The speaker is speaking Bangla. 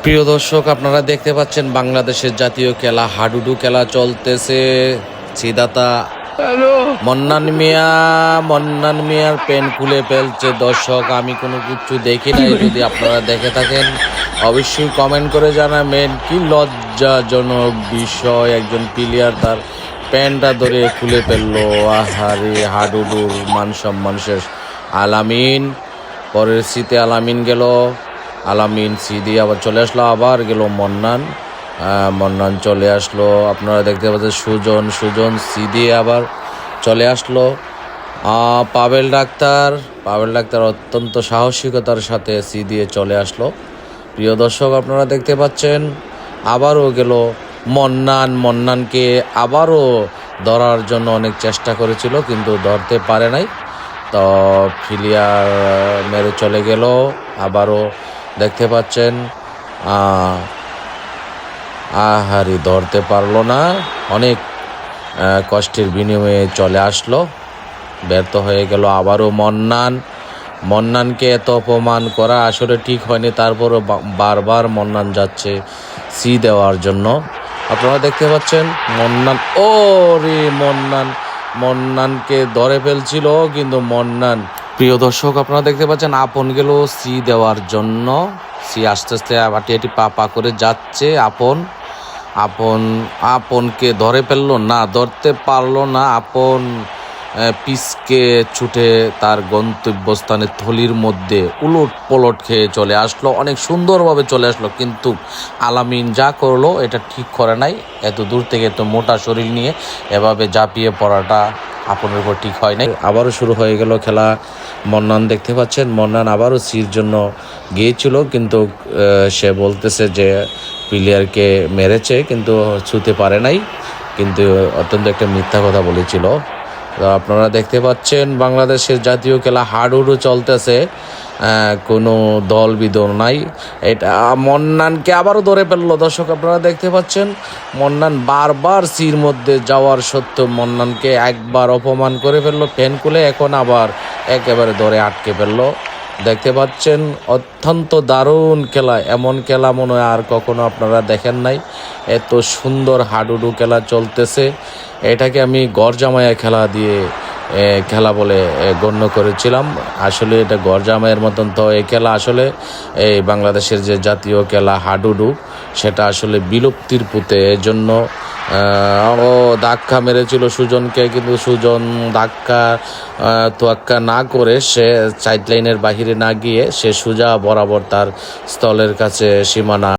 প্রিয় দর্শক, আপনারা দেখতে পাচ্ছেন বাংলাদেশের জাতীয় খেলা হাডুডু খেলা চলতেছে। সিদাতা মন্নান মিয়ার পেন খুলে ফেলছে। দর্শক, আমি কোনো কিছু দেখি নাই, যদি আপনারা দেখে থাকেন অবশ্যই কমেন্ট করে জানাবেন। কি লজ্জাজনক বিষয়, একজন প্লেয়ার তার প্যান্টটা ধরে খুলে ফেললো। আহারে, হাডুডুর মান সম্মান শেষ। আলামিন পরের সিতে আলামিন গেল, আলামিন সি দিয়ে আবার চলে আসলো, আবার গেল মন্নান চলে আসলো। আপনারা দেখতে পাচ্ছেন সুজন সি দিয়ে আবার চলে আসলো। পাবেল ডাক্তার অত্যন্ত সাহসিকতার সাথে সি দিয়ে চলে আসলো। প্রিয় দর্শক, আপনারা দেখতে পাচ্ছেন আবারও গেল মন্নানকে আবারও ধরার জন্য অনেক চেষ্টা করেছিল, কিন্তু ধরতে পারে নাই। তো ফিলিয়ার মেরে চলে গেল। আবারও দেখতে পাচ্ছেন আহারি ধরতে পারলো না, অনেক কষ্টের বিনিময়ে চলে আসলো, ব্যর্থ হয়ে গেল। আবারও মন্নানকে এত অপমান করা আসলে ঠিক হয়নি। তারপরও বারবার মন্নান যাচ্ছে সি দেওয়ার জন্য। আপনারা দেখতে পাচ্ছেন মন্নানকে ধরে ফেলছিল, কিন্তু প্রিয় দর্শক, আপনারা দেখতে পাচ্ছেন আপন গেল সি দেওয়ার জন্য। সি আস্তে আস্তে আটি পা করে যাচ্ছে। আপনকে ধরতে পারলো না। আপন পিসকে ছুটে তার গন্তব্যস্থানে থলির মধ্যে উলট পলট খেয়ে চলে আসলো, অনেক সুন্দরভাবে চলে আসলো। কিন্তু আলামিন যা করলো এটা ঠিক করে নাই। এত দূর থেকে এত মোটা শরীর নিয়ে এভাবে ঝাঁপিয়ে পড়াটা আপনের উপর ঠিক হয় নাই। আবারও শুরু হয়ে গেল খেলা। মন্নান দেখতে পাচ্ছেন, মন্নান আবারও সির জন্য গিয়েছিল, কিন্তু সে বলতেছে যে প্লেয়ারকে মেরেছে, কিন্তু ছুঁতে পারে নাই, কিন্তু অত্যন্ত একটা মিথ্যা কথা বলেছিল। আপনারা দেখতে পাচ্ছেন বাংলাদেশের জাতীয় খেলা হাডুডু চলতেছে, কোনো দল বিদল নাই। এটা মন্নানকে আবারও ধরে ফেললো। দর্শক, আপনারা দেখতে পাচ্ছেন মন্নান বারবার সির মধ্যে যাওয়ার সত্ত্বেও মন্নানকে একবার অপমান করে ফেললো পেন খুলে, এখন আবার একেবারে ধরে আটকে ফেললো। দেখতে পাচ্ছেন অত্যন্ত দারুণ খেলা। এমন খেলা মনে হয় আর কখনো আপনারা দেখেন নাই। এত সুন্দর হাডুডু খেলা চলতেছে। এটাকে আমি গড়জামায়া খেলা বলে গণ্য করেছিলাম। আসলে এটা গড়জামায়ের মতন তো এই খেলা আসলে এই বাংলাদেশের যে জাতীয় খেলা হাডুডু, সেটা আসলে বিলুপ্তির পথে। এজন্য ধাক্কা মেরেছিল সুজনকে, কিন্তু সুজন তোয়াক্কা না করে সে সাইড লাইনের বাহিরে না গিয়ে সে সোজা বরাবর তার স্থলের কাছে সীমানা